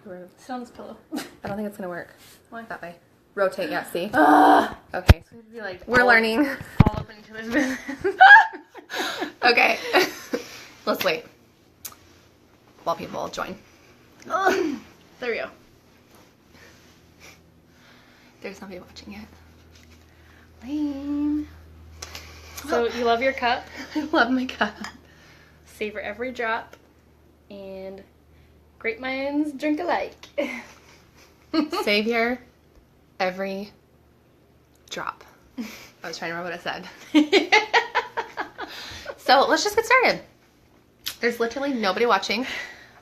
Sit on this pillow. I don't think it's gonna work. Why? That way. Rotate, yeah, see? Ugh. Okay. So we'd be like We're learning. all up in each other's business. Okay. Let's wait. While people join. Ugh. There we go. There's nobody watching yet. Lame. So you love your cup. I love my cup. Savor every drop. And great minds drink alike. Savior every drop. I was trying to remember what I said. So let's just get started. There's literally nobody watching.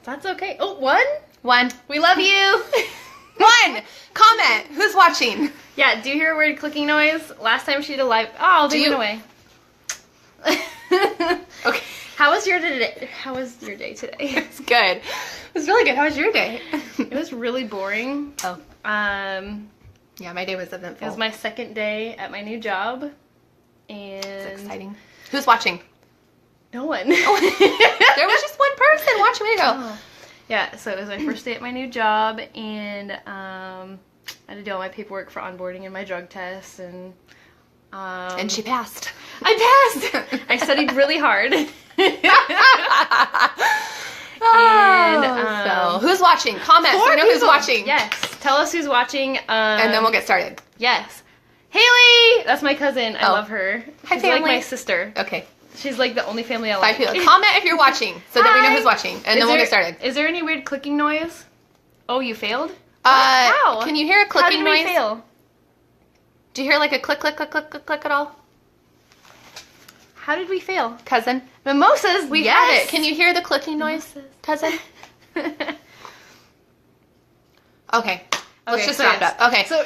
That's okay. Oh, one? One. We love you. One. Comment. Who's watching? Yeah, do you hear a weird clicking noise? Last time she did a live... Oh, they went away. Okay. How was your day? How was your day today? It's good. It was really good. How was your day? It was really boring. Oh. Yeah, my day was eventful. It was my second day at my new job. And... It's exciting. Who's watching? No one. There was just one person watching me go. Oh. Yeah, so it was my first day at my new job, and I had to do all my paperwork for onboarding and my drug test, and she passed. I passed. I studied really hard. So who's watching? Comment so we know who's watching. Yes, tell us who's watching. And then we'll get started. Yes, Haley. That's my cousin. I Oh. love her. Hi, She's family. like my sister. Okay. She's like the only family I 5 like. people. Comment if you're watching so that we know Hi. who's watching. And then we'll get started. Is there any weird clicking noise? Oh, you failed? How? Can you hear a How clicking did we noise? fail? Do you hear like a click, click, click, click, click, click at all? How did we fail? Cousin? Mimosas. We yes. had it. Can you hear the clicking noise? Mimosas. Cousin? Okay. Let's just so wrap it yes. up. Okay. So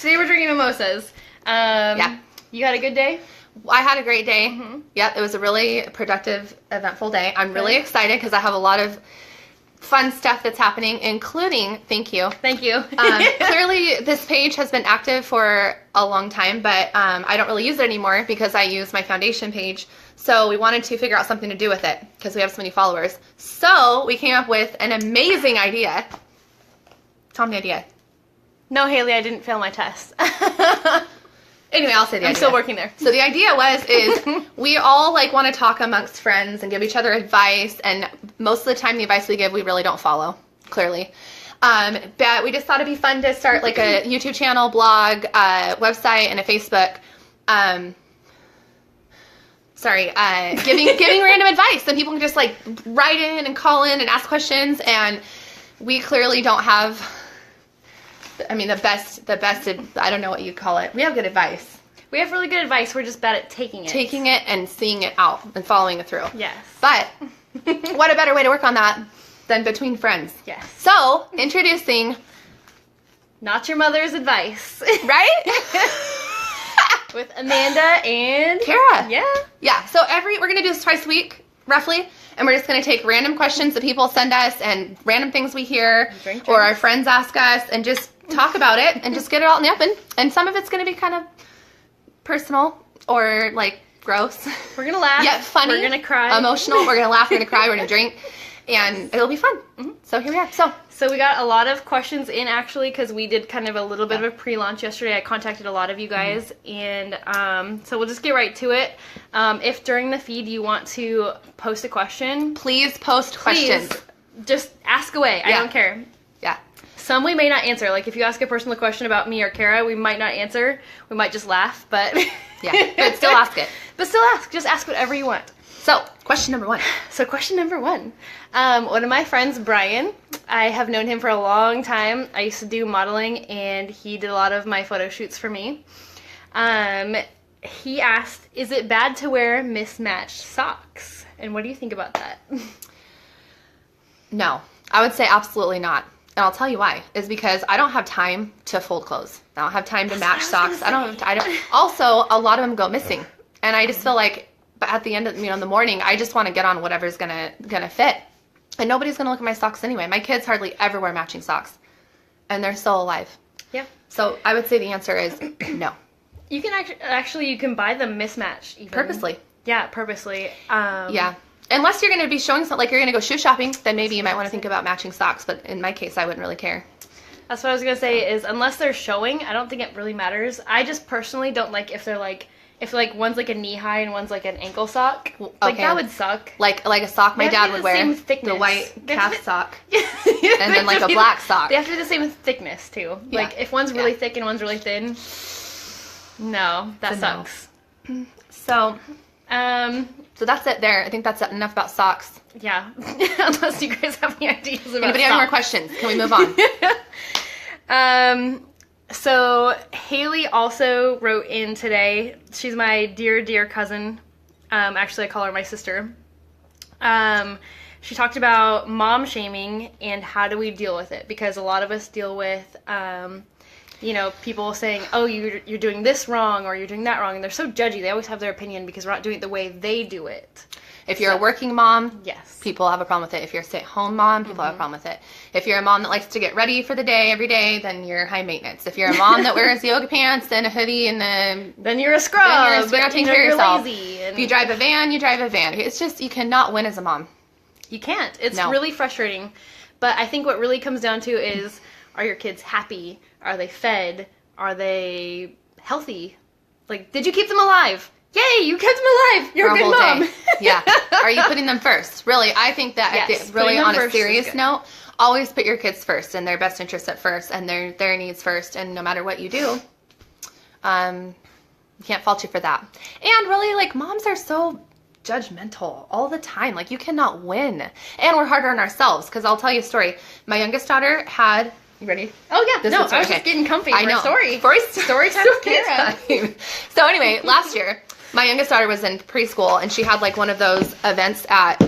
today we're drinking mimosas. Yeah. You had a good day? I had a great day. Mm-hmm. Yep, it was a really productive, eventful day. I'm really Good. excited because I have a lot of fun stuff that's happening, including, thank you. Thank you. Clearly, this page has been active for a long time, but I don't really use it anymore because I use my foundation page. So we wanted to figure out something to do with it because we have so many followers. So we came up with an amazing idea. Tell me the idea. No, Haley, I didn't fail my test. Anyway, I'll say the idea. I'm still working there. So the idea is we all like want to talk amongst friends and give each other advice, and most of the time the advice we give we really don't follow, clearly. But we just thought it'd be fun to start like a YouTube channel, blog, website, and a Facebook. Giving random advice, and people can just like write in and call in and ask questions, and we clearly don't have. I mean, the best, I don't know what you call it. We have good advice. We have really good advice. We're just bad at taking it. Taking it and seeing it out and following it through. Yes. But what a better way to work on that than between friends. Yes. So, introducing... Not Your Mother's Advice. Right? With Amanda and... Kara. Yeah. Yeah, so we're going to do this twice a week, roughly. And we're just going to take random questions that people send us and random things we hear Drink or our drinks. friends ask us and just talk about it and just get it all in the open. And some of it's going to be kind of personal or like gross. We're going to laugh. Yeah, funny. We're going to cry. Emotional. We're going to laugh. We're going to cry. We're going to drink. And it'll be fun. Mm-hmm. So here we are. So we got a lot of questions in actually because we did kind of a little bit of a pre-launch yesterday. I contacted a lot of you guys, and so we'll just get right to it. If during the feed you want to post a question, Please post please questions. just ask away. I Yeah. don't care. Yeah. Some we may not answer. Like if you ask a personal question about me or Kara, we might not answer. We might just laugh, but Yeah. But still ask it. But still ask. Just ask whatever you want. So, question number 1. So question number 1. One of my friends, Brian, I have known him for a long time. I used to do modeling, and he did a lot of my photo shoots for me. He asked, is it bad to wear mismatched socks? And what do you think about that? No. I would say absolutely not. And I'll tell you why. Is because I don't have time to fold clothes. I don't have time to match socks. I don't. Also, a lot of them go missing. And I just feel like but at the end of in the morning, I just want to get on whatever's gonna fit. And nobody's gonna look at my socks anyway. My kids hardly ever wear matching socks. And they're still alive. Yeah. So I would say the answer is no. You can actually you can buy them mismatched even. Purposely. Yeah, purposely. Yeah. unless you're going to be showing something, like you're going to go shoe shopping, then maybe you might want to think about matching socks. But in my case, I wouldn't really care. That's what I was gonna say. Is unless they're showing, I don't think it really matters. I just personally don't like if they're like, if like one's like a knee high and one's like an ankle sock. Like that would suck. Like a sock my dad would wear, same thickness. the white calf sock, and then like a black sock. They have to be the same thickness too. Yeah. Like if one's really thick and one's really thin, no, that So no. sucks. So Um, so that's it there. I think that's enough about socks. yeah. Unless you guys have any ideas about Anybody have any more socks. questions? Can we move on? So Haley also wrote in today. She's my dear, dear cousin. Actually, I call her my sister. She talked about mom shaming and how do we deal with it, because a lot of us deal with, you know, people saying, oh, you're doing this wrong or you're doing that wrong, and they're so judgy. They always have their opinion because we're not doing it the way they do it. If you're a working mom, Yes. people have a problem with it. If you're a stay-at-home mom, people have a problem with it. If you're a mom that likes to get ready for the day every day, then you're high maintenance. If you're a mom that wears yoga pants and a hoodie and Then you're a scrub. then you're not taking care of you're yourself. lazy. If you drive a van, you drive a van. It's just, you cannot win as a mom. You can't. It's No. really frustrating. But I think what really comes down to is, are your kids happy? Are they fed? Are they healthy? Like, did you keep them alive? Yay, you kept them alive. You're For a a good whole mom. day. Yeah. Are you putting them first? Really, I think that Yes, really putting them on a first is serious good. note, always put your kids first and their best interests at first and their needs first. And no matter what you do, you can't fault you for that. And really, like, moms are so judgmental all the time. Like, you cannot win. And we're harder on ourselves, because I'll tell you a story. My youngest daughter had... You ready? Oh, yeah. This No, is I was okay. just getting comfy I for know. a story. Story time with Kara. time. So anyway, last year, my youngest daughter was in preschool, and she had like one of those events at.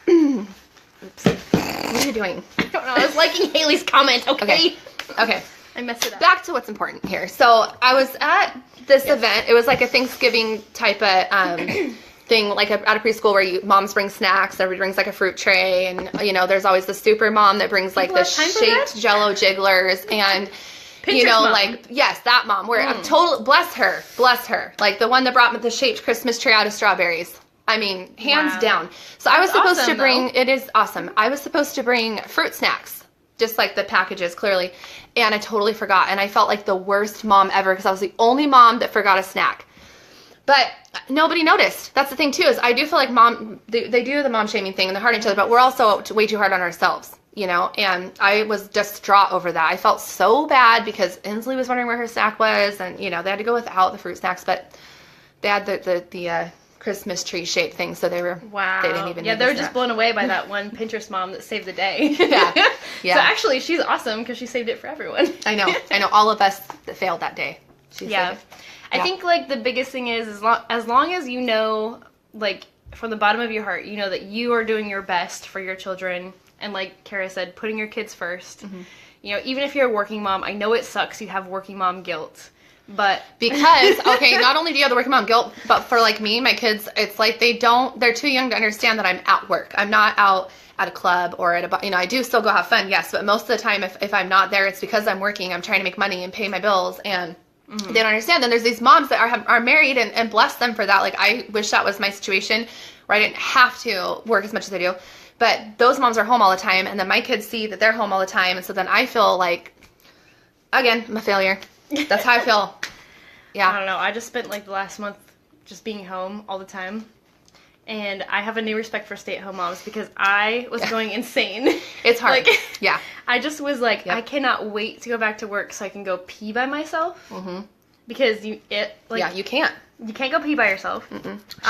Oops. What are you doing? I don't know. I was liking Haley's comment, okay? Okay. I messed it up. Back to what's important here. So I was at this event. It was like a Thanksgiving type of thing, like at a preschool where moms bring snacks. Everybody brings like a fruit tray, and there's always the super mom that brings like People the have time for shaped that? Jello jigglers and. Pinterest mom. Like, yes, that mom. Where bless her. Like the one that brought me the shaped Christmas tree out of strawberries. I mean, hands Wow. down. So I was That's supposed awesome, to bring, though. it is awesome. I was supposed to bring fruit snacks, just like the packages, clearly. And I totally forgot. And I felt like the worst mom ever because I was the only mom that forgot a snack. But nobody noticed. That's the thing, too, is I do feel like they do the mom shaming thing and they're hard on each other, but we're also way too hard on ourselves. And I was distraught over that. I felt so bad because Inslee was wondering where her snack was, and they had to go without the fruit snacks, but they had the Christmas tree shaped thing, so they were Wow. They didn't even. Yeah, need they were the just snack. blown away by that one Pinterest mom that saved the day. Yeah. Yeah. So actually, she's awesome because she saved it for everyone. I know all of us that failed that day. She Yeah. saved it. I Yeah. think like the biggest thing is as long as you know, like from the bottom of your heart, you know that you are doing your best for your children. And like Kara said, putting your kids first. Mm-hmm. Even if you're a working mom, I know it sucks. You have working mom guilt, but Because, okay, not only do you have the working mom guilt, but for like me, my kids, it's like they're too young to understand that I'm at work. I'm not out at a club or at a, I do still go have fun, yes, but most of the time if I'm not there, it's because I'm working, I'm trying to make money and pay my bills, and they don't understand. Then there's these moms that are married, and bless them for that. Like, I wish that was my situation where I didn't have to work as much as I do. But those moms are home all the time, and then my kids see that they're home all the time, and so then I feel like, again, I'm a failure. That's how I feel. I Yeah. don't know. I just spent like the last month just being home all the time. And I have a new respect for stay-at-home moms because I was going insane. It's hard. Like, Yeah. I just was like, Yep. I cannot wait to go back to work so I can go pee by myself. Mm-hmm. Because you can't. you can't go pee by yourself.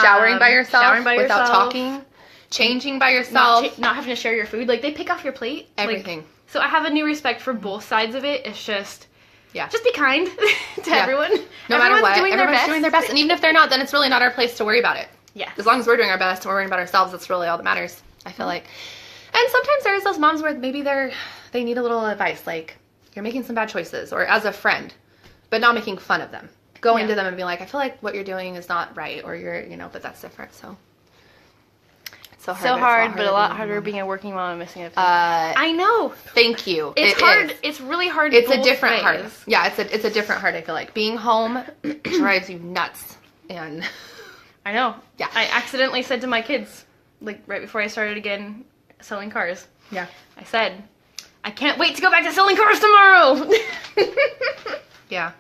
Showering by yourself, showering by without yourself. talking, changing by Not, yourself, not having to share your food. Like, they pick off your plate. Like, everything. so I have a new respect for both sides of it. It's just Yeah. be kind to Yeah. everyone. No matter what, Doing everyone's doing their best. And even if they're not, then it's really not our place to worry about it. Yeah. As long as we're doing our best and we're worrying about ourselves, that's really all that matters, I feel like. And sometimes there's those moms where maybe they need a little advice, like, you're making some bad choices, or as a friend, but not making fun of them. Going to them and be like, I feel like what you're doing is not right, or you're, but that's different, so. So hard, but a lot harder being a working mom and missing a food. I I know. thank you. It's It hard. is. It's really hard. It's a both different ways. heart. Yeah, it's a different heart, I feel like. Being home drives you nuts. And I know. Yeah. I accidentally said to my kids, like right before I started again selling cars, Yeah. I said, I can't wait to go back to selling cars tomorrow. Yeah.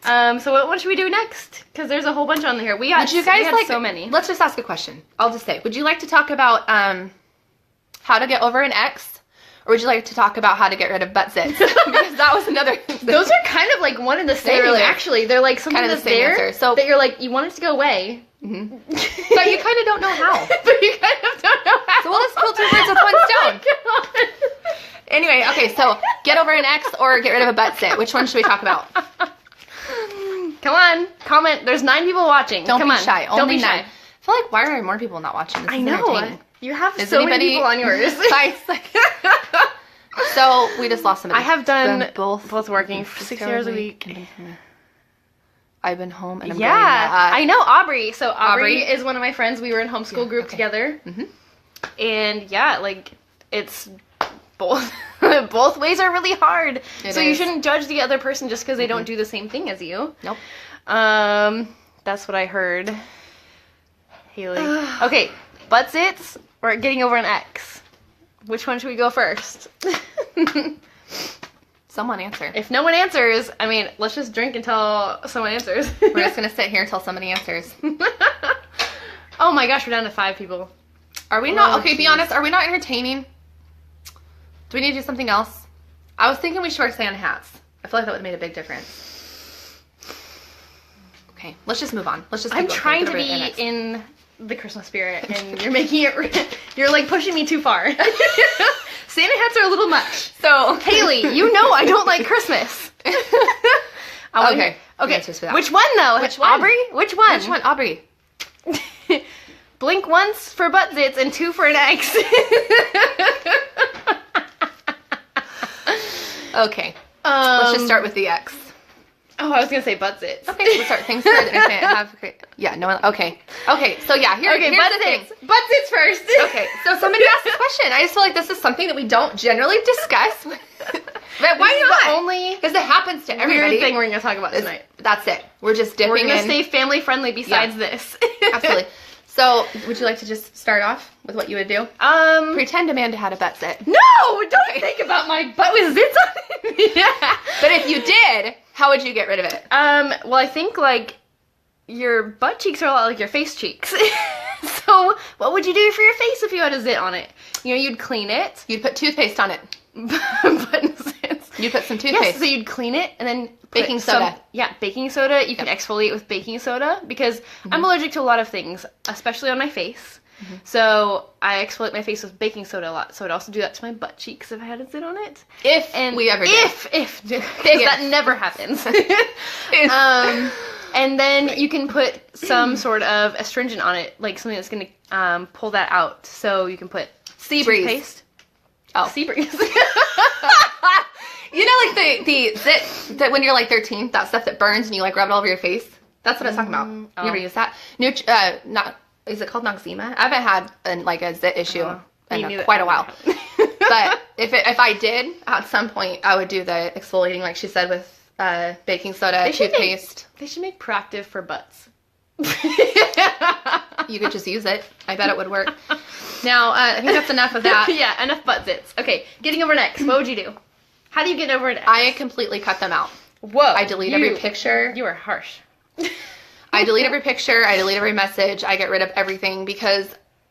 So what should we do next? Because there's a whole bunch on here. We had so many. Let's just ask a question. I'll just say, would you like to talk about how to get over an ex? Or would you like to talk about how to get rid of butt zits? Because that was another. Those are kind of like one and the same, really are. actually. They're like something Kind of that's the same there answer. So- that you're like, you want it to go away. Mm-hmm. But you kind of don't know how. But you kind of don't know how. So we'll just kill two birds with one stone. Oh my God. Anyway, okay, so get over an ex or get rid of a butt zit. Which one should we talk about? Come on, comment. There's 9 people watching. Don't Come be on. shy. Don't Only be shy. 9. I feel like, why are more people not watching? This I is know. entertaining. You have Is so many anybody- people on yours. So we just lost somebody. I have done Them both working for 6 hours a week. I've been home and I'm Yeah, going, I know Aubrey. So Aubrey Aubrey? is one of my friends. We were in homeschool group okay. together, Mhm. and yeah, like it's both both ways are really hard. It so you is. shouldn't judge the other person just because they don't do the same thing as you. Nope. That's what I heard. Haley. Okay, butt zits or getting over an ex. Which one should we go first? Someone answer. If no one answers, I mean, let's just drink until someone answers. We're just going to sit here until somebody answers. Oh my gosh, we're down to 5 people. Are we not? Oh, Okay, be jeez. honest. Are we not entertaining? Do we need to do something else? I was thinking we should wear Santa hats. I feel like that would have made a big difference. Okay, let's just move on. Let's just. I'm keep going. trying Get to over be it next. in the Christmas spirit, and you're making it. You're like pushing me too far. Santa hats are a little much. So Haley, you know I don't like Christmas. I wanna- Okay. Okay. Answers for that. Which one though? Which one? Aubrey? Which one? Which one, Aubrey? Blink once for butt zits and 2 for an ex. Okay. Let's just start with the X. Oh, I was gonna say butt zits. Okay, let's start. Things good. I can't have great. Yeah, no one. Okay. Okay, so yeah, here's Okay, the butt thing. zits. Butt zits first. Okay, so somebody asked this question. I just feel like this is something that we don't generally discuss. But why This is not? the only Because it happens to everybody. weird thing we're gonna talk about tonight. That's it. We're just dipping We're gonna in. stay family friendly besides this. Absolutely. So, would you like to just start off with what you would do? Um. Pretend Amanda had a butt zit. No! Don't think about my butt with zits on it. Yeah. But if you did, how would you get rid of it? Well, I think like your butt cheeks are a lot like your face cheeks. So, what would you do for your face if you had a zit on it? You know, you'd clean it. You'd put toothpaste on it. Butt zits. You'd put some Yes, toothpaste. so you'd clean it and then put Baking soda. Baking soda. You can exfoliate with baking soda because I'm allergic to a lot of things, especially on my face. So I exfoliate my face with baking soda a lot. So I'd also do that to my butt cheeks if I had a zit on it. If we ever did. If that never happens. And then you can put some sort of astringent on it, like something that's gonna pull that out. So you can put Sea breeze. toothpaste. Oh. Sea breeze. You know, like the zit that when you're like 13, that stuff that burns and you like rub it all over your face. That's what I was talking about. You ever use that? Not is it called Noxzema? I haven't had a zit issue in quite a while. But if I did at some point, I would do the exfoliating, like she said, with baking soda, toothpaste. They should make Proactiv for butts. You could just use it. I bet it would work. Now, I think that's enough of that. Yeah, enough butt zits. Okay, getting over an ex. What would you do? How do you get over an ex? I completely cut them out. Whoa. I delete every picture. You are harsh. I delete every picture. I delete every message. I get rid of everything because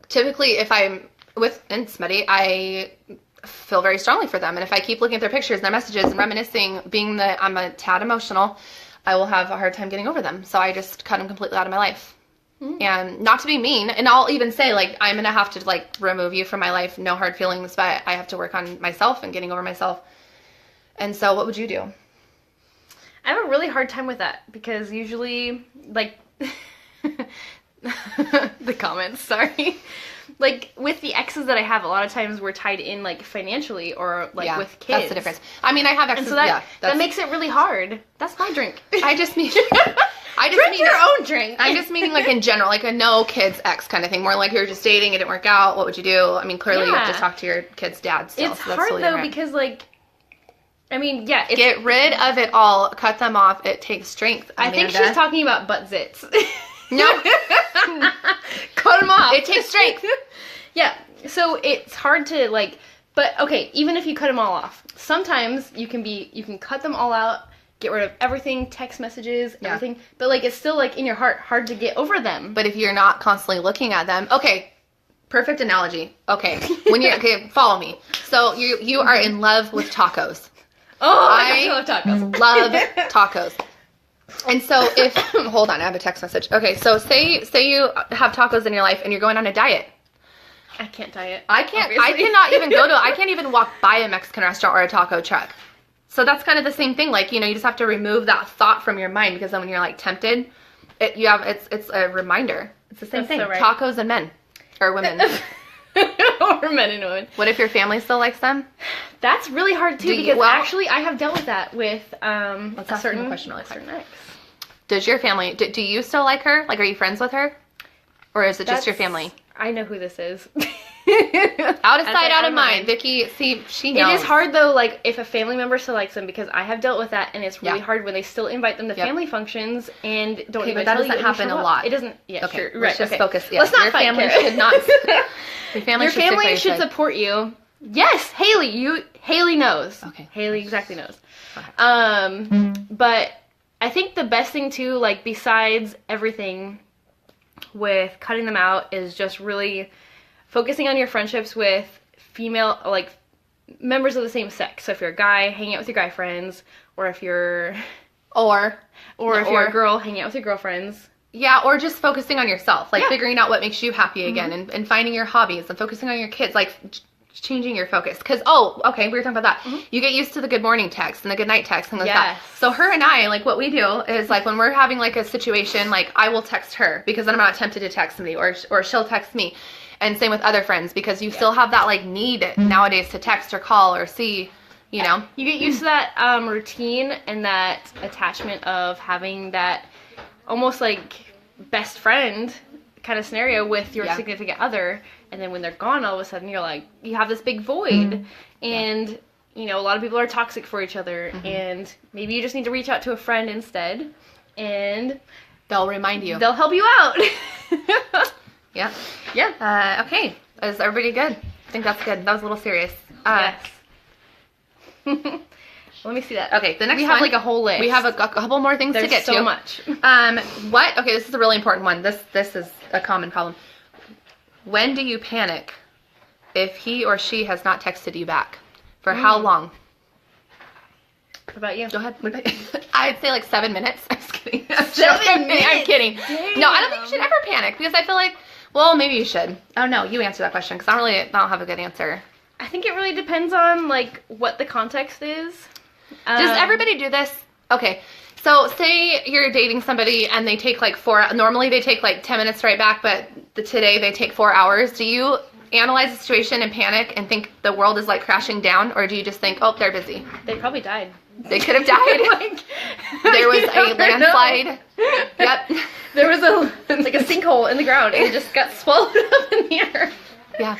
typically if I'm with somebody, I feel very strongly for them. And if I keep looking at their pictures and their messages and reminiscing, being that I'm a tad emotional, I will have a hard time getting over them. So I just cut them completely out of my life. And not to be mean, and I'll even say, like, I'm going to have to, like, remove you from my life. No hard feelings, but I have to work on myself and getting over myself. And so what would you do? I have a really hard time with that because usually, like, the comments, sorry. Like, with the exes that I have, a lot of times we're tied in, like, financially or, like, with kids. That's the difference. I mean, I have exes, And so that makes it really hard. That's my drink. I just mean... Drink your own drink. I'm just meaning, like, in general, like a no kids ex kind of thing. More like you're just dating, it didn't work out, what would you do? I mean, clearly you have to talk to your kid's dad still. It's so that's hard, totally though, different. because, like, I mean, yeah. Get rid of it all. Cut them off. It takes strength, I Amanda. think she's talking about butt zits. No. Cut them off. It takes strength. Yeah. So it's hard to like, but okay, even if you cut them all off, sometimes you can cut them all out, get rid of everything, text messages, Yeah. everything, but like it's still like in your heart hard to get over them. But if you're not constantly looking at them, okay, perfect analogy. Okay, when you're okay, follow me. So you are in love with tacos. Oh, I love tacos. Love tacos. And so if hold on, I have a text message. Okay, so say you have tacos in your life and you're going on a diet. I can't diet. I cannot even I can't even walk by a Mexican restaurant or a taco truck. So that's kind of the same thing. Like, you know, you just have to remove that thought from your mind, because then when you're like tempted, it's a reminder. It's the same That's thing. so right. Tacos and men or women. Or men and women. What if your family still likes them? That's really hard too, Do you- because well- actually I have dealt with that with Let's a ask him a certain question really quick. certain ex. Does your family? Do you still like her? Like, are you friends with her, or is it just your family? I know who this is. Out of sight, out of mind. Vicky, see, she knows. It is hard though, like if a family member still likes them, because I have dealt with that, and it's really Yeah. hard when they still invite them to Yep. family functions and don't Okay, even but that tell you doesn't and happen show a up. lot. It doesn't. Yeah, Okay, sure. let's Right. just okay. focus. Yeah, Let's not your fight, family Kara. should not. Your family Your should stick by family your should side. support you. Yes, Haley knows. Okay. Haley exactly knows. Okay. But I think the best thing too, like besides everything with cutting them out, is just really focusing on your friendships with female, like members of the same sex. So if you're a guy, hang out with your guy friends, or if you're Or if you're a girl, hang out with your girlfriends. yeah, or just focusing on yourself, like Yeah. figuring out what makes you happy again, and finding your hobbies and focusing on your kids, like changing your focus. Because we were talking about that. You get used to the good morning text and the good night text and Yes. so her and I, like, what we do is, like, when we're having like a situation, like, I will text her because then I'm not tempted to text somebody, or she'll text me. And same with other friends, because you still have that like need nowadays to text or call or see, you know. You get used to that routine and that attachment of having that almost like best friend kind of scenario with your Yeah. significant other, and then when they're gone, all of a sudden you're like, you have this big void, and you know, a lot of people are toxic for each other, and maybe you just need to reach out to a friend instead, and They'll remind you. they'll help you out. Yeah. Yeah. Okay. Is everybody good? I think that's good. That was a little serious. Yes. Let me see that. Okay, the next we have one, like a whole list. We have a couple more things There's to get so to. much. Okay, this is a really important one. This is a common problem. When do you panic if he or she has not texted you back? For how long? What about you? Go ahead. What about you? I'd say like 7 minutes. I'm just kidding. I'm 7 joking. minutes? I'm kidding. No, I don't think you should ever panic, because I feel like, well, maybe you should. Oh no, you answer that question, because I don't have a good answer. I think it really depends on like what the context is. Does everybody do this? Okay, so say you're dating somebody and they take like normally they take like 10 minutes to write back, but today they take 4 hours. Do you analyze the situation and panic and think the world is like crashing down, or do you just think, oh, they're busy? They probably died. They could have died. Like, There was you a never know. landslide. Yep. There was like a sinkhole in the ground, and it just got swallowed up in the air. Yeah.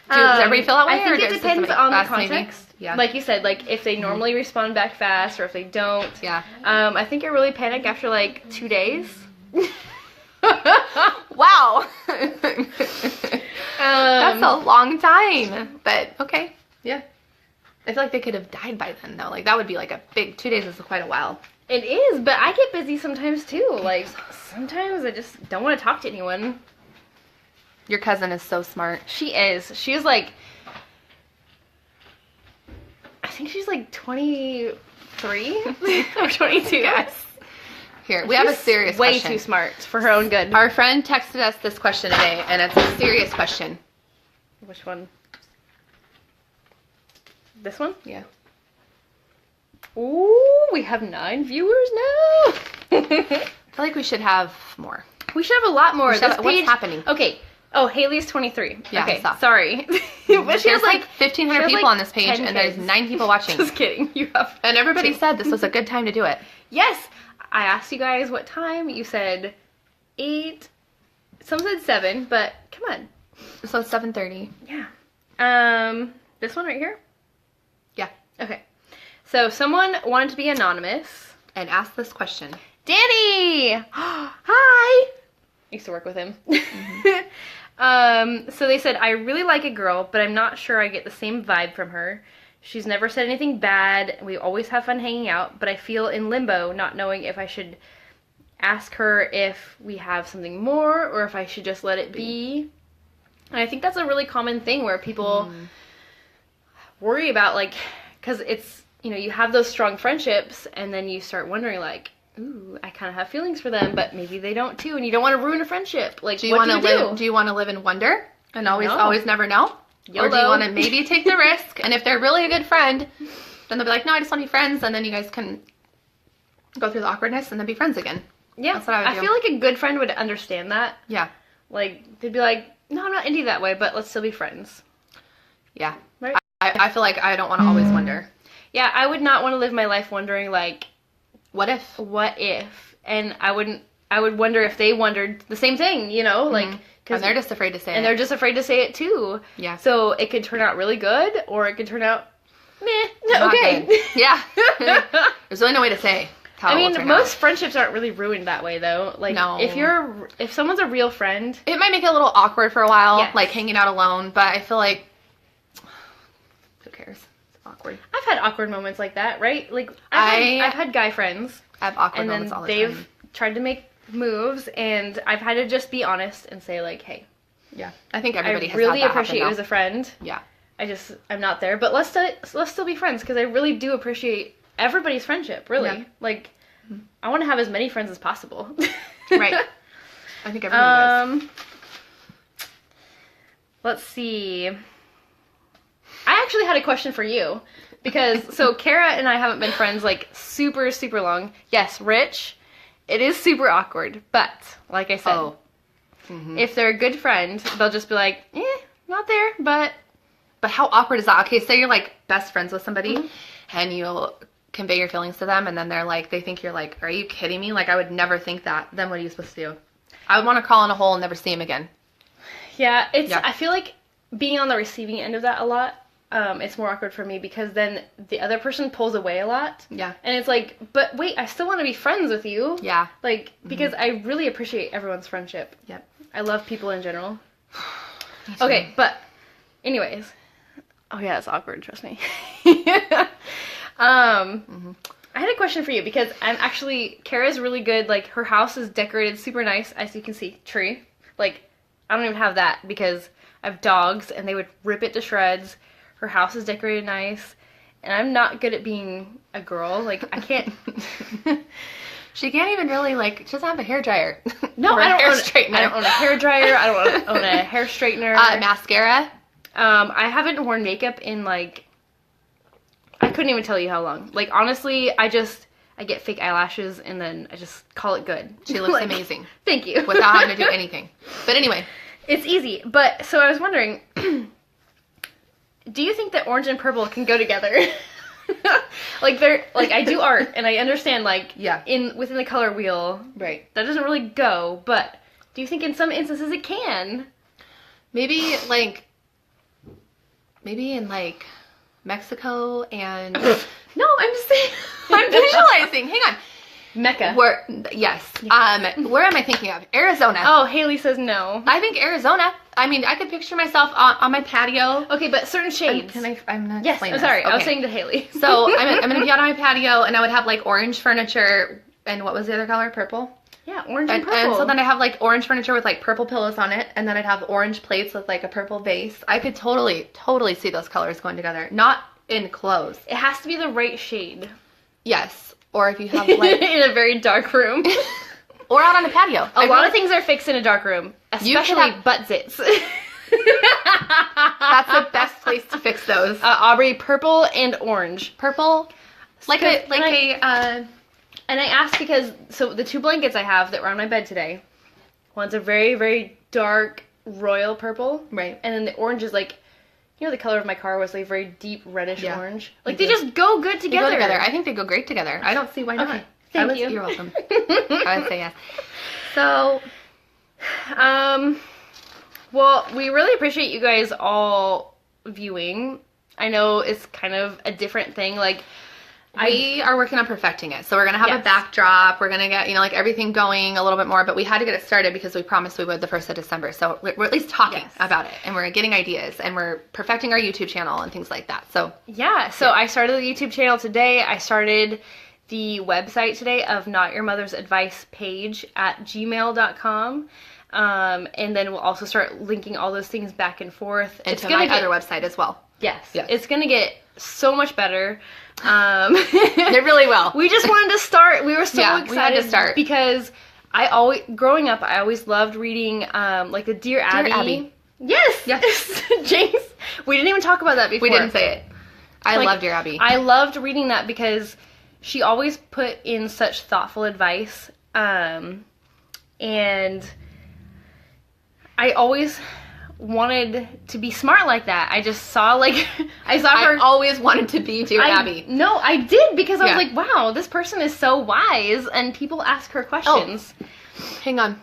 Does everybody feel that way? I think or it does depends somebody on the fascinating? context. Yeah. Like you said, like if they normally respond back fast, or if they don't. Yeah. I think I really panic after like 2 days. Wow. That's a long time. But okay. Yeah. I feel like they could have died by then, though. Like, that would be like a big 2 days is quite a while. It is, but I get busy sometimes too. Like sometimes I just don't want to talk to anyone. Your cousin is so smart. She is. She's like, I think she's like 23 or 22. Yes. Here, we have a She's serious way question. too smart for her own good. Our friend texted us this question today, and it's a serious question. Which one? This one? Yeah. Ooh, we have 9 viewers now. I feel like we should have more. We should have a lot more. We should This have- what's page- happening? Okay. Oh, Haley's 23. Yeah, I okay, saw. sorry. But she There's has like like 1,500 she has, people like, on this page, 10 and there's kids. 9 people watching. Just kidding. You have. And everybody said this was a good time to do it. Yes. I asked you guys what time. You said 8. Some said 7, but come on. So it's 7:30. Yeah. This one right here? Yeah. Okay. So someone wanted to be anonymous. And ask this question. Danny! Hi! used to work with him. Mm-hmm. So they said, I really like a girl, but I'm not sure I get the same vibe from her. She's never said anything bad. We always have fun hanging out, but I feel in limbo, not knowing if I should ask her if we have something more or if I should just let it be. And I think that's a really common thing where people worry about, like, because it's, you know, you have those strong friendships and then you start wondering, like, ooh, I kind of have feelings for them, but maybe they don't too, and you don't want to ruin a friendship. Like, Do you want to live? Do you want to live in wonder and always never know? YOLO. Or do you want to maybe take the risk? And if they're really a good friend, then they'll be like, no, I just want to be friends, and then you guys can go through the awkwardness and then be friends again. Yeah, That's what I would do. feel like a good friend would understand that. Yeah, Like, they'd be like, no, I'm not into you that way, but let's still be friends. yeah. Right? I feel like I don't want to always wonder. Yeah, I would not want to live my life wondering, like, What if? what if? And I would wonder if they wondered the same thing, you know? Like, And they're just afraid to say and it. they're just afraid to say it too. Yeah. So it could turn out really good, or it could turn out, meh, Not okay. good. Yeah. There's really no way to say how I it will mean, turn most out. friendships aren't really ruined that way, though. Like, No. if someone's a real friend, It might make it a little awkward for a while, Yes. like hanging out alone, but I feel like, who cares? It's awkward. I've had awkward moments like that, right? Like, I- I've had guy friends, I have awkward and then moments all the they've time. tried to make moves, and I've had to just be honest and say, like, hey, Yeah. I think I everybody has really had that appreciate you happen as a friend. Yeah. I'm not there, but let's still be friends, because I really do appreciate everybody's friendship, really. Yeah. Like, I want to have as many friends as possible. Right. I think everybody does. Let's see. I actually had a question for you, because so Kara and I haven't been friends like super, super long. Yes, Rich, it is super awkward, but like I said, if they're a good friend, they'll just be like, not there, but But how awkward is that? Okay, say you're like best friends with somebody and you convey your feelings to them and then they're like, they think you're like, are you kidding me? Like, I would never think that. Then what are you supposed to do? I would want to crawl in a hole and never see him again. yeah, Yeah. I feel like being on the receiving end of that a lot, it's more awkward for me, because then the other person pulls away a lot. Yeah. And it's like, but wait, I still want to be friends with you. Yeah. Like, because I really appreciate everyone's friendship. Yep. I love people in general. Okay, but anyways. Oh yeah, it's awkward, trust me. I had a question for you, because I'm actually, Kara's really good. Like, her house is decorated super nice, as you can see. Tree. Like, I don't even have that because I have dogs and they would rip it to shreds. Her house is decorated nice. And I'm not good at being a girl. Like, I can't. She can't even really, like, she doesn't have a hair dryer. No, Or I a don't hair own straightener. I don't own a hair dryer. I don't own a hair straightener. Mascara. I haven't worn makeup in, like, I couldn't even tell you how long. Like, honestly, I get fake eyelashes and then I just call it good. She looks Like, amazing. Thank you. Without having to do anything. But anyway. It's easy. But, so I was wondering, do you think that orange and purple can go together? Like, I do art and I understand, like, Yeah. within the color wheel, Right. that doesn't really go, but do you think in some instances it can? Maybe in, like, Mexico and... No, I'm just saying. I'm visualizing. Hang on. Mecca. Where am I thinking of? Arizona. Oh, Haley says no. I think Arizona. I mean, I could picture myself on my patio. Okay, but certain shades. I'm not Yes, explain I'm this. sorry. I was Okay. saying to Haley. So I'm going to be out on my patio, and I would have, like, orange furniture, and what was the other color? Purple? Yeah, orange and And purple. so then I have, like, orange furniture with, like, purple pillows on it, and then I'd have orange plates with, like, a purple vase. I could totally see those colors going together. Not in clothes. It has to be the right shade. Yes. Or if you have, like... In a very dark room. or out on a patio. A lot of things are fixed in a dark room, You could especially have- butt zits. That's the best place to fix those. Aubrey, purple and orange. Purple, like And I asked because, so the two blankets I have that were on my bed today, one's a very, very dark royal purple. Right. And then the orange is like, you know, the color of my car was like very deep reddish Yeah, orange. Like, they they just go good They together. go together. I think they go great together. I don't see why not. Okay, thank you. You're welcome. I would say yes. So, Well, we really appreciate you guys all viewing. I know it's kind of a different thing. Like, We are working on perfecting it. So we're going to have Yes. a backdrop. We're going to get, like everything going a little bit more, but we had to get it started because we promised we would the 1st of December. So we're at least talking Yes. about it, and we're getting ideas, and we're perfecting our YouTube channel and things like that. So Yeah, so I started the YouTube channel today. I started the website today of Not Your Mother's Advice page at gmail.com. And then we'll also start linking all those things back and forth. and to my other website as well. Yes. Yes. It's going to get so much better. They really will. We just wanted to start. We were so Yeah, excited we had to start. because growing up, I always loved reading like the Dear Abby. Abby. Yes. Yes. Jinx. We didn't even talk about that before. We didn't say it. I Like, love Dear Abby. I loved reading that because she always put in such thoughtful advice. And I always wanted to be smart like that. I just saw I saw her. I always wanted to be Dear Abby. No, I did because I Yeah. was like, wow, this person is so wise, and people ask her questions. Hang on.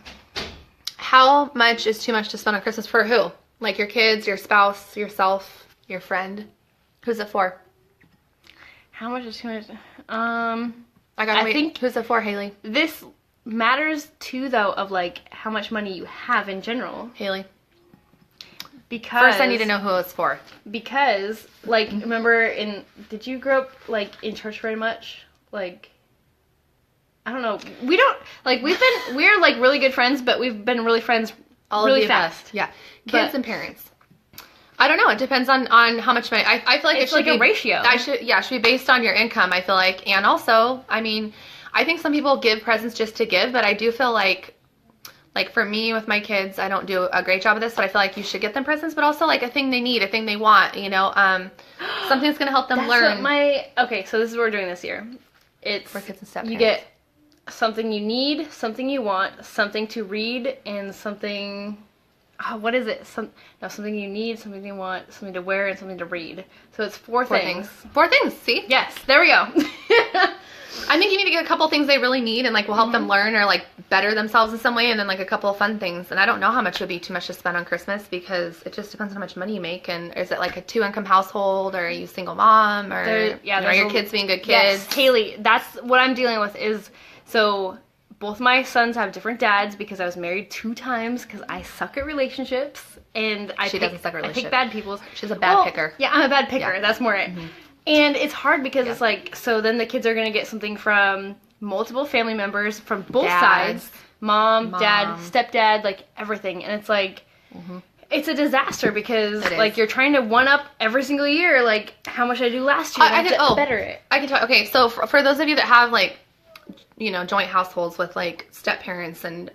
How much is too much to spend on Christmas for who? Like your kids, your spouse, yourself, your friend? Who's it for? How much is too much? I think who's it for, Haley? This matters too, though, of how much money you have in general. Haley. Because First, I need to know who it's for. Because remember did you grow up in church very much? I don't know. We don't we're really good friends, but we've been really friends All really of the above. fast. Yeah. Kids But- and parents. I don't know. It depends on how much money. I feel like It's it should like be a ratio. It should be based on your income. I feel like, and also, I mean, I think some people give presents just to give, but I do feel like for me with my kids, I don't do a great job of this, but I feel like you should get them presents, but also a thing they need, a thing they want. Something that's gonna help them That's learn. okay, so this is what we're doing this year. It's For kids and step you parents. get something you need, something you want, something to read, and something. What is it? Something you need, something you want, something to wear, and something to read. So it's four things. 4 things. See? Yes, there we go. I think you need to get a couple things they really need and will help them learn or better themselves in some way, and then a couple of fun things. And I don't know how much would be too much to spend on Christmas because it just depends on how much money you make. And is it a 2-income household, or are you a single mom, or are your kids being good kids? Yes, Haley, that's what I'm dealing with. So both my sons have different dads because I was married 2 times because I suck at relationships, and She doesn't suck at I pick relationships. bad people's. She's a bad picker. Yeah, I'm a bad picker. Yeah. That's more it. Mm-hmm. And it's hard because it's so then the kids are going to get something from multiple family members from both Dads. sides. Mom, dad, Mom. stepdad, everything. And it's it's a disaster because It is. you're trying to one up every single year how much I do last year. I and did- to oh. better it. I can tell. Okay, so for those of you that have joint households with step parents, and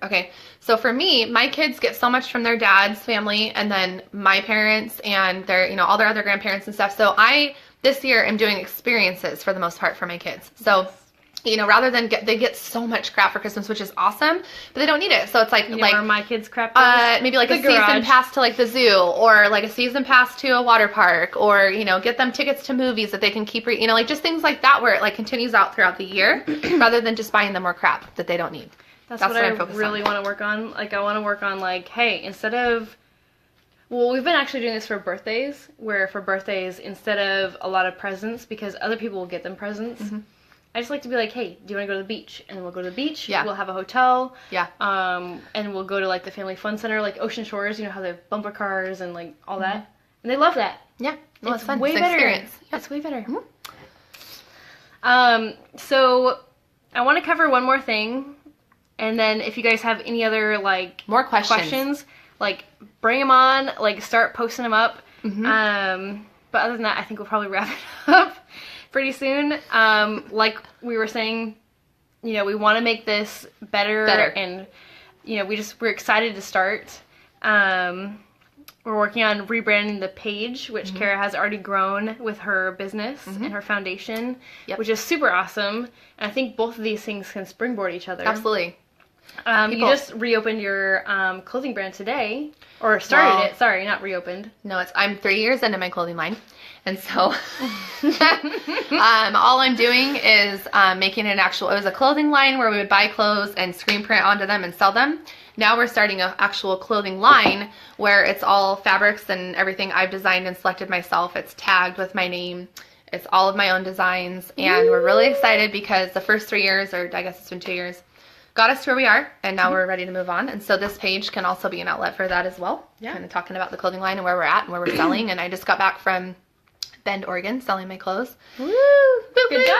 so for me, my kids get so much from their dad's family, and then my parents and their all their other grandparents and stuff. So I this year am doing experiences for the most part for my kids. So rather than they get so much crap for Christmas, which is awesome, but they don't need it. So it's Where my kids crap is? maybe The a season garage. pass to the zoo, or a season pass to a water park, or get them tickets to movies that they can keep just things like that where it continues out throughout the year rather than just buying them more crap that they don't need. That's what I'm I focused really on. want to work on. I want to work on hey, instead of we've been actually doing this for birthdays, where for birthdays, instead of a lot of presents, because other people will get them presents, Mm-hmm. I just like to be hey, do you want to go to the beach? And then we'll go to the beach. Yeah. We'll have a hotel. Yeah. And we'll go to the family fun center, Ocean Shores. How they have bumper cars and all that, and they love that. Yeah. Well, it's fun. Way It's an better. experience. It's way better. Mm-hmm. So I want to cover one more thing, and then if you guys have any other More questions. bring them on. Start posting them up. Mm-hmm. But other than that, I think we'll probably wrap it up pretty soon. Like we were saying, we want to make this better. And we're excited to start. We're working on rebranding the page, which Kara has already grown with her business and her foundation, which is super awesome. And I think both of these things can springboard each other. Absolutely. You just reopened your clothing brand today, or started it. Sorry, not reopened. No, I'm 3 years into my clothing line. And so all I'm doing is making it it was a clothing line where we would buy clothes and screen print onto them and sell them. Now we're starting an actual clothing line where it's all fabrics and everything I've designed and selected myself. It's tagged with my name. It's all of my own designs, and we're really excited because the first 3 years, or I guess it's been 2 years, got us to where we are, and now we're ready to move on. And so this page can also be an outlet for that as well. Yeah. Kind of talking about the clothing line and where we're at and where we're selling. And I just got back from Bend, Oregon, selling my clothes. Woo! Boop, Good boop, job.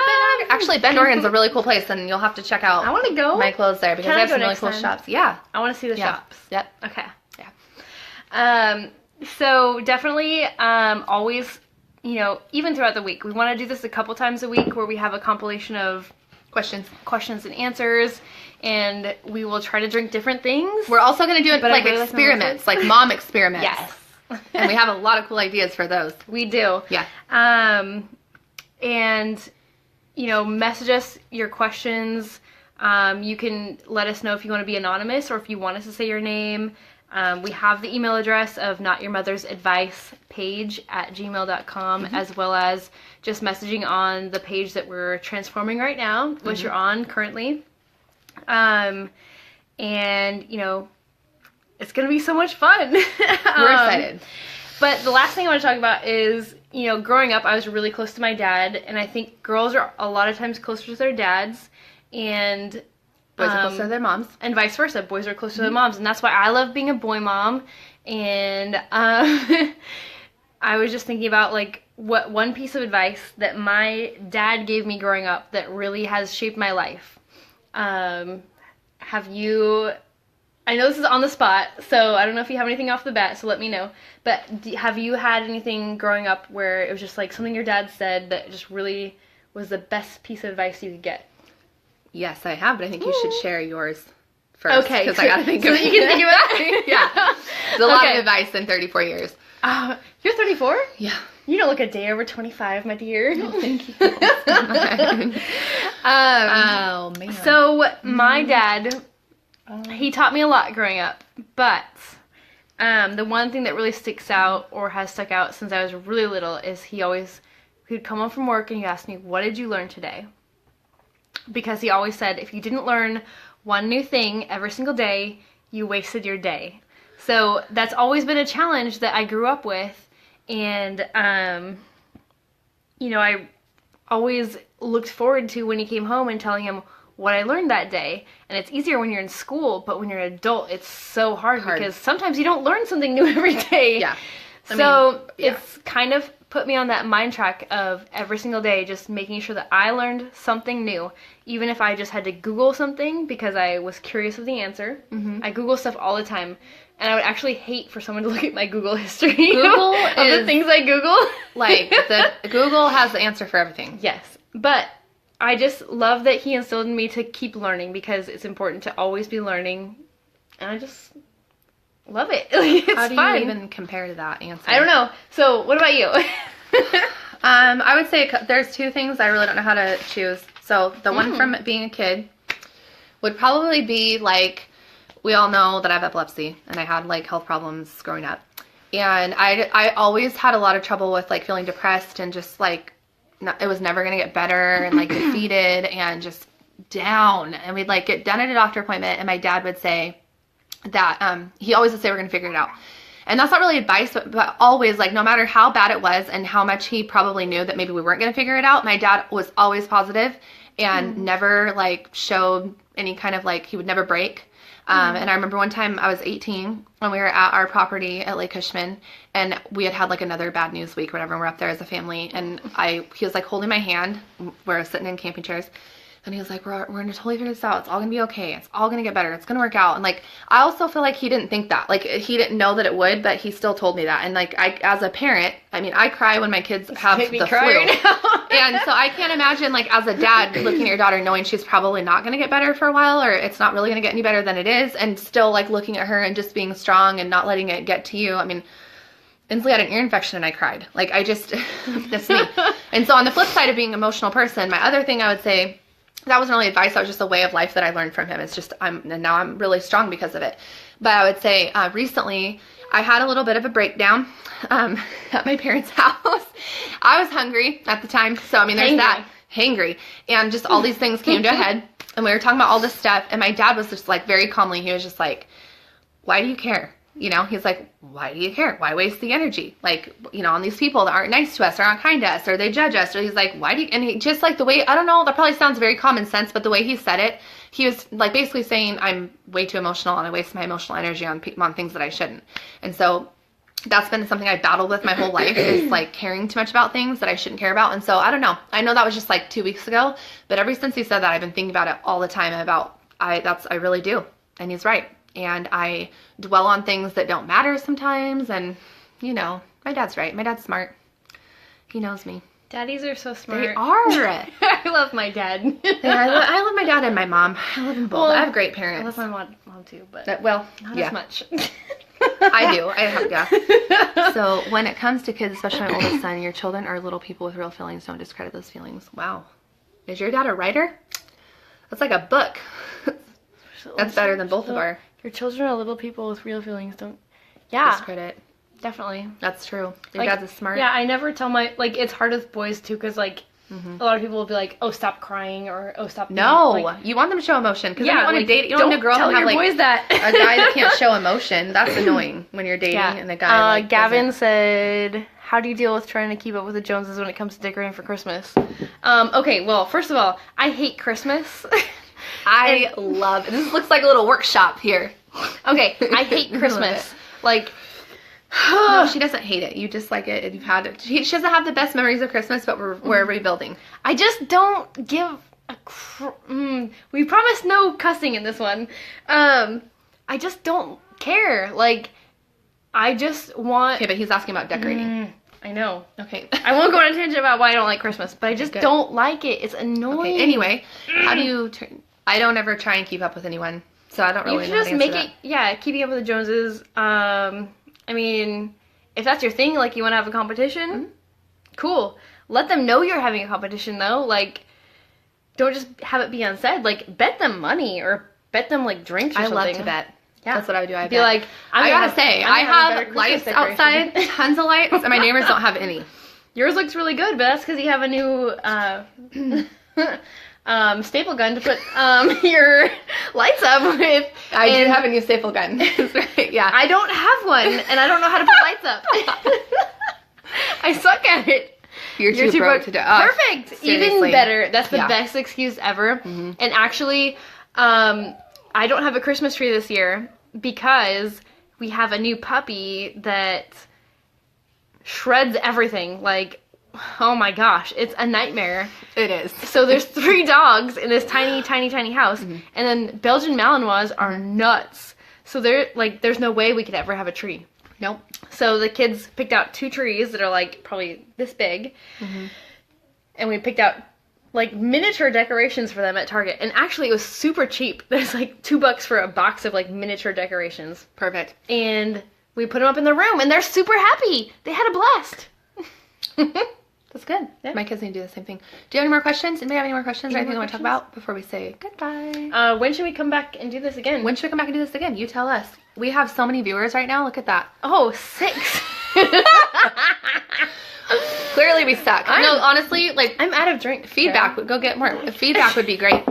Actually, Bend, Oregon's a really cool place, and you'll have to check out I want to go. my clothes there because Can they I have go some really next cool time? shops. Yeah. I want to see the Yeah. shops. Yep. Okay. Yeah. So definitely, always, even throughout the week, we want to do this a couple times a week where we have a compilation of questions and answers, and we will try to drink different things. We're also going to do it But I like really like experiments, like mom experiments. Yes. And we have a lot of cool ideas for those. We do. Yeah. And, message us your questions. You can let us know if you want to be anonymous or if you want us to say your name. We have the email address of notyourmothersadvicepage@gmail.com, as well as just messaging on the page that we're transforming right now, which you're on currently. And, it's going to be so much fun. We're excited. But the last thing I want to talk about is, growing up, I was really close to my dad, and I think girls are a lot of times closer to their dads, and Boys are closer to their moms. and vice versa. Boys are closer to their moms, and that's why I love being a boy mom. And I was just thinking about what one piece of advice that my dad gave me growing up that really has shaped my life. Have you? I know this is on the spot, so I don't know if you have anything off the bat, so let me know. But have you had anything growing up where it was just something your dad said that just really was the best piece of advice you could get? Yes, I have, but I think you should share yours first. Okay. Because I got to think so of that you can think of it? Yeah. It's a lot Okay. of advice in 34 years. You're 34? Yeah. You don't look a day over 25, my dear. Thank you. Oh, man. So, my dad, he taught me a lot growing up, but the one thing that really sticks out or has stuck out since I was really little is he'd come home from work and he'd ask me, "What did you learn today?" Because he always said, if you didn't learn one new thing every single day, you wasted your day. So that's always been a challenge that I grew up with, and I always looked forward to when he came home and telling him what I learned that day. And it's easier when you're in school, but when you're an adult, it's so hard. Because sometimes you don't learn something new every day. Yeah. It's kind of put me on that mind track of every single day just making sure that I learned something new. Even if I just had to Google something because I was curious of the answer. Mm-hmm. I Google stuff all the time. And I would actually hate for someone to look at my Google history Google of is the things I Google. Google has the answer for everything. Yes. But I just love that he instilled in me to keep learning because it's important to always be learning. And I just love it. It's How do fun. you even compare to that answer? I don't know. So, what about you? I would say there's two things I really don't know how to choose. So the one from being a kid would probably be we all know that I have epilepsy and I had health problems growing up. And I always had a lot of trouble with feeling depressed and just it was never going to get better and defeated and just down. And we'd get done at a doctor appointment and my dad would say that he always would say we're going to figure it out. And that's not really advice, but always, no matter how bad it was and how much he probably knew that maybe we weren't going to figure it out, my dad was always positive and never, showed any kind of, he would never break. And I remember one time I was 18 when we were at our property at Lake Cushman, and we had another bad news week, whatever, and we're up there as a family, and he was, holding my hand. We're sitting in camping chairs. And he was like, we're going to totally figure this out. It's all going to be okay. It's all going to get better. It's going to work out. And I also feel he didn't think that. He didn't know that it would, but he still told me that. And as a parent, I cry when my kids have the flu. And so I can't imagine as a dad looking at your daughter knowing she's probably not going to get better for a while, or it's not really going to get any better than it is, and still looking at her and just being strong and not letting it get to you. I mean, Inslee had an ear infection and I cried. That's me. And so on the flip side of being an emotional person, my other thing I would say, that wasn't really advice. That was just a way of life that I learned from him. It's just, now I'm really strong because of it. But I would say recently I had a little bit of a breakdown at my parents' house. I was hungry at the time. So, there's that. Hangry. And just all these things came to a head. And we were talking about all this stuff. And my dad was just very calmly, he was just why do you care? You know, he's like, why do you care? Why waste the energy? Like, you know, on these people that aren't nice to us or aren't kind to us or they judge us. Or he's like, why do you, and he just like the way, I don't know, that probably sounds very common sense, but the way he said it, he was like basically saying I'm way too emotional and I waste my emotional energy on things that I shouldn't. And so that's been something I've battled with my whole life is like caring too much about things that I shouldn't care about. And so I don't know. I know that was just like 2 weeks ago, but ever since he said that, I've been thinking about it all the time about I really do. And he's right. And I dwell on things that don't matter sometimes. And, you know, my dad's right. My dad's smart. He knows me. Daddies are so smart. They are. I love my dad. Yeah, I love my dad and my mom. I love them both. Well, I have great I parents. love my mom too, but Well, not yeah. as much. I do. Yeah. So when it comes to kids, especially my oldest son, your children are little people with real feelings. Don't discredit those feelings. Wow. Is your dad a writer? That's like a book. That's better than both of our Your children are little people with real feelings. Don't. Yeah, discredit. definitely. That's true. Your Like, dad's a smart. Yeah, I never tell my it's hard with boys too, because like a lot of people will be like, oh, stop crying, or oh, stop. No, like, you want them to show emotion because yeah, you don't want to like, date. You don't want to grow up tell and have your like boys that a guy that can't show emotion. That's annoying when you're dating and the guy. Like, Gavin doesn't. said, how do you deal with trying to keep up with the Joneses when it comes to decorating for Christmas? Okay, well, first of all, I hate Christmas. I love it. This looks like a little workshop here. Okay, I hate Christmas. Like, No, she doesn't hate it. You just like it, and you've had it. She doesn't have the best memories of Christmas, but we're rebuilding. I just don't give a we promised no cussing in this one. I just don't care. Like, I just want. Okay, but he's asking about decorating. I know. Okay. I won't go on a tangent about why I don't like Christmas, but I just Good. don't like it. It's annoying. Okay. Anyway, how do you? I don't ever try and keep up with anyone, so I don't You really should know just how to answer make that. it. Yeah, keeping up with the Joneses. I mean, if that's your thing, like you want to have a competition, cool. Let them know you're having a competition, though. Like, don't just have it be unsaid. Like, bet them money or bet them like drinks or I something. love to bet. Yeah. That's what I would do. I Be bet. like, I gotta say, I have better lights Christmas outside, decoration. tons of lights, and my neighbors don't have any. Yours looks really good, but that's because you have a new staple gun to put your lights up with. I do And have a new staple gun. That's right. Yeah. I don't have one, and I don't know how to put lights up. I suck at it. You're too broke to do. Oh, Perfect. Even seriously. better. That's the Yeah. best excuse ever. And actually, I don't have a Christmas tree this year because we have a new puppy that shreds everything. Like, oh my gosh, it's a nightmare. It is. So there's 3 dogs in this tiny, tiny, tiny house, and then Belgian Malinois are nuts. So there's no way we could ever have a tree. Nope. So the kids picked out 2 trees that are like probably this big, and we picked out like miniature decorations for them at Target. And actually, it was super cheap. There's like $2 for a box of like miniature decorations, Perfect. and we put them up in the room, and they're super happy. They had a blast. That's good. Yeah. My kids need to do the same thing. Do you have any more questions? Anybody have any more questions or Any anything you more want to talk about before we say goodbye? When should we come back and do this again? When should we come back and do this again? You tell us. We have so many viewers right now. Look at that. Oh, 6. Clearly we suck. No, honestly, like I'm out of drink. feedback. Go get more. Feedback would be great.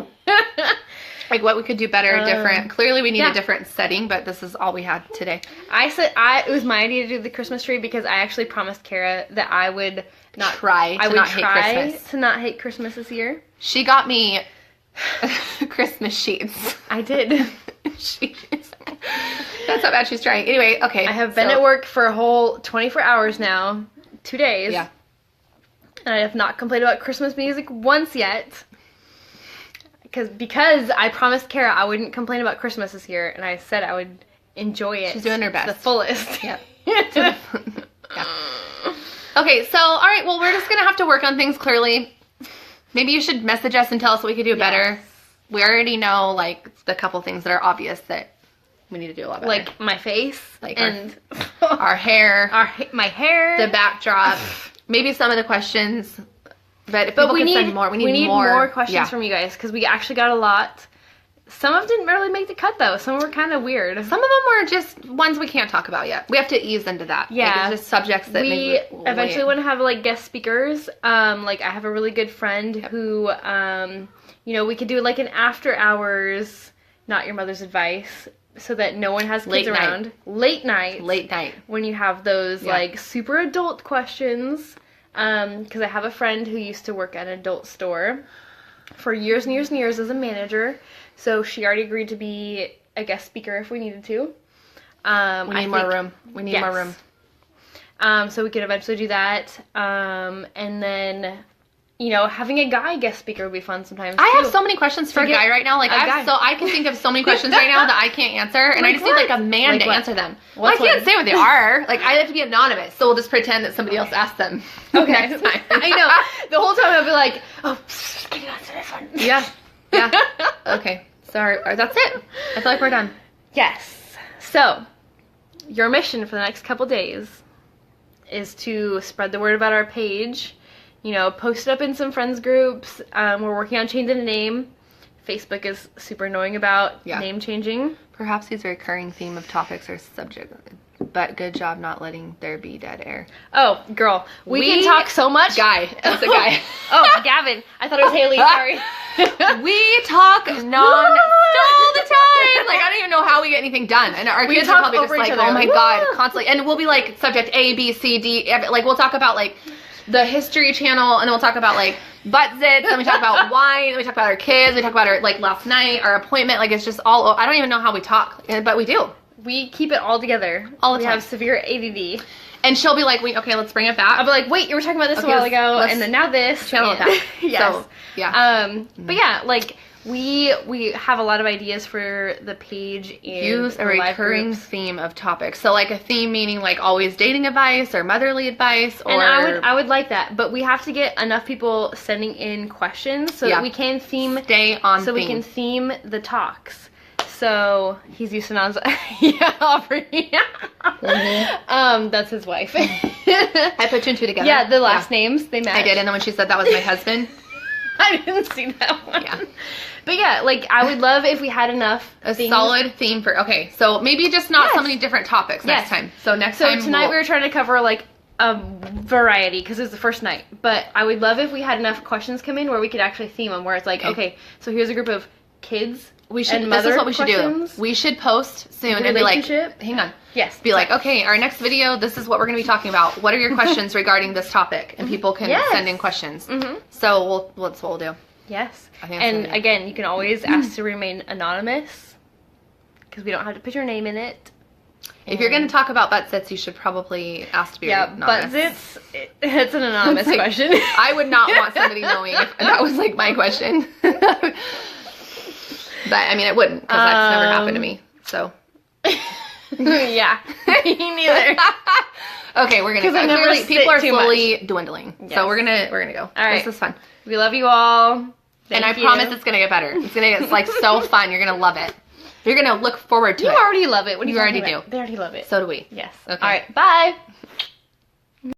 Like what we could do better, different. Clearly we need yeah. a different setting, but this is all we had today. I said it was my idea to do the Christmas tree because I actually promised Kara that I would not Try to I would not hate try Christmas. to not hate Christmas this year. She got me Christmas sheets. I did. Sheets. That's how bad she's trying. Anyway, okay. I have been at work for a whole 24 hours now, 2 days. Yeah. And I have not complained about Christmas music once yet. Because I promised Kara I wouldn't complain about Christmas this year, and I said I would enjoy it. She's doing her best. To the fullest. Yep. Yeah. Okay, so, all right, well, we're just going to have to work on things clearly. Maybe you should message us and tell us what we could do better. We already know, like, the couple things that are obvious that we need to do a lot better. Like my face, Like and our hair, my hair, the backdrop, maybe some of the questions. But if But people we can need send more, we need more questions yeah. from you guys because we actually got a lot. Some of them didn't really make the cut though. Some were kind of weird. Some of them were just ones we can't talk about yet. We have to ease into that. Yeah. Like, it's just subjects that We maybe eventually want to have like guest speakers. Like I have a really good friend who, we could do like an after hours, not your mother's advice so that no one has kids Late night. around. Late night. Late night. When you have those Yeah. like super adult questions. Because I have a friend who used to work at an adult store for years and years and years as a manager. So she already agreed to be a guest speaker if we needed to. We need more room. We need more room. So we could eventually do that. And then, you know, having a guy guest speaker would be fun sometimes. I too. have so many questions for a get guy right now. Like, a guy. I can think of so many questions right now that I can't answer, and I Like just need like what? a man Like to what? answer them. Well, What's I can't one? say what they are. Like, I have to be anonymous, so we'll just pretend that somebody else asked them. Okay. Next time. I know. The whole time I'll be like, oh, can you answer this one? Yeah. Yeah. Okay. Sorry. That's it. I feel like we're done. Yes. So, your mission for the next couple days is to spread the word about our page. You know, post it up in some friends groups. We're working on changing the name. Facebook is super annoying about name changing. Perhaps he's a recurring theme of topics or subject, but good job not letting there be dead air. Oh, girl, we We- can talk so much. Guy. That's a guy. Oh, Gavin. I thought it was Haley. Sorry. We talk all the time. Like, I don't even know how we get anything done. And our kids are talk probably just over each like, other. oh my Woo! God, constantly. And we'll be like, subject A, B, C, D. Like, we'll talk about like the History Channel, and then we'll talk about like butt zits, and we talk about wine, and we talk about our kids, we talk about our, like, last night, our appointment. Like, it's just all, I don't even know how we talk, but we do. We keep it all together. All the we time. have severe ADD. And she'll be like, okay, let's bring it back. I'll be like, wait, you were talking about this Okay, a while ago, let's and then now this. channel it and- back. Yes. So, yeah. But yeah, like we have a lot of ideas for the page and Use a the live recurring groups. theme of topics. So like a theme meaning like always dating advice or motherly advice or And I would like that, but we have to get enough people sending in questions so Yeah. that we can theme stay on so theme. we can theme the talks. So he's used to non yeah, Aubrey. That's his wife. I put two and two together. Yeah, the last names they match. I did, and then when she said that was my husband, I didn't see that one. Yeah. But yeah, like I would love if we had enough a things. solid theme for so maybe just not so Yes. many different topics next Yes. time. So next So time tonight we were trying to cover like a variety because it was the first night. But I would love if we had enough questions come in where we could actually theme them. Where it's like, okay, so here's a group of kids. we should. and This is mother what we should questions. do. We should post soon and be like, Relationship. hang on. Yes. Be like, okay, our next video, this is what we're going to be talking about. What are your questions regarding this topic? And people can Yes. send in questions. Mhm. So that's what we'll do. Yes. I think that's And what we do. again, you can always ask to remain anonymous because we don't have to put your name in it. If you're going to talk about butt zits, you should probably ask to be anonymous. but it's an anonymous It's like- question. I would not want somebody knowing if that was like my question. But I mean, it wouldn't because that's never happened to me. So yeah. Me neither. okay, we're gonna 'Cause I go. never Clearly, sit people are too slowly dwindling. Yes. So we're gonna go. All right. This is fun, We love you all. and Thank I you. promise it's gonna get better. It's gonna get like so fun. You're gonna love it. You're gonna look forward to You it. already love it. What are you You talking already about? do. They already love it. So do we. Yes. Okay. All right. Bye.